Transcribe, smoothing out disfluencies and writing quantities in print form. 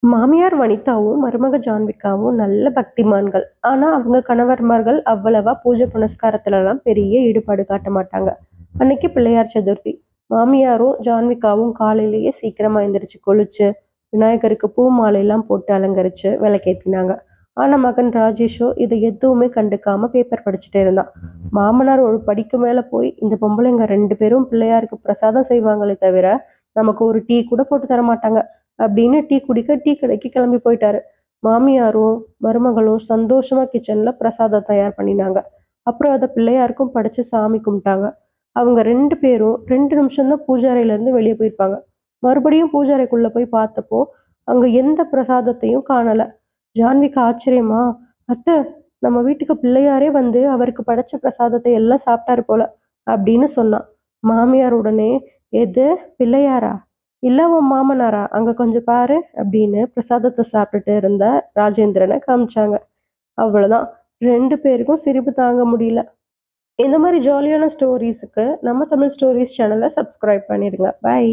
மாமியார் வனிதாவும், மருமக ஜான்விகாவும் நல்ல பக்திமான்கள். ஆனா, அவங்க கணவர்மார்கள் அவ்வளவா பூஜை புனஸ்காரத்துலலாம் பெரிய ஈடுபாடு காட்ட மாட்டாங்க. அன்னைக்கு பிள்ளையார் சதுர்த்தி. மாமியாரும் ஜான்விகாவும் காலையிலேயே சீக்கிரமா எந்திரிச்சு குளிச்சு, விநாயகருக்கு பூ மாலையெல்லாம் போட்டு அலங்கரிச்சு விளக்கேத்தினாங்க. ஆனா மகன் ராஜேஷோ இதை எதுவுமே கண்டுக்காம பேப்பர் படிச்சுட்டே இருந்தான். மாமனார் ஒரு படிக்கு மேல போய், இந்த பொம்பளைங்க 2 பேரும் பிள்ளையாருக்கு பிரசாதம் செய்வாங்களே தவிர, நமக்கு ஒரு டீ கூட போட்டு தர மாட்டாங்க அப்படின்னு டீ குடிக்க டீ கடைக்கு கிளம்பி போயிட்டாரு. மாமியாரும் மருமகளும் சந்தோஷமா கிச்சன்ல பிரசாதம் தயார் பண்ணினாங்க. அப்புறம் அதை பிள்ளையாருக்கும் படைச்சு சாமி கும்பிட்டாங்க. அவங்க 2 பேரும் 2 நிமிஷம் தான் பூஜாரையில இருந்து வெளியே போயிருப்பாங்க. மறுபடியும் பூஜாரைக்குள்ள போய் பார்த்தப்போ அங்க எந்த பிரசாதத்தையும் காணல. ஜான்விகா ஆச்சரியமா, அத்தை, நம்ம வீட்டுக்கு பிள்ளையாரே வந்து அவருக்கு படைச்ச பிரசாதத்தை எல்லாம் சாப்பிட்டாரு போல அப்படின்னு சொன்னான். மாமியார் உடனே, எது, பிள்ளையாரா? இல்ல உன் மாமனாரா? அங்க கொஞ்சம் பாரு அப்படின்னு பிரசாதத்தை சாப்பிட்டுட்டு இருந்த ராஜேந்திரனை காமிச்சாங்க. அவ்வளவுதான். 2 பேருக்கும் சிரிப்பு தாங்க முடியல. இந்த மாதிரி ஜாலியான ஸ்டோரிஸுக்கு நம்ம தமிழ் ஸ்டோரிஸ் சேனலை சப்ஸ்கிரைப் பண்ணிடுங்க. பை.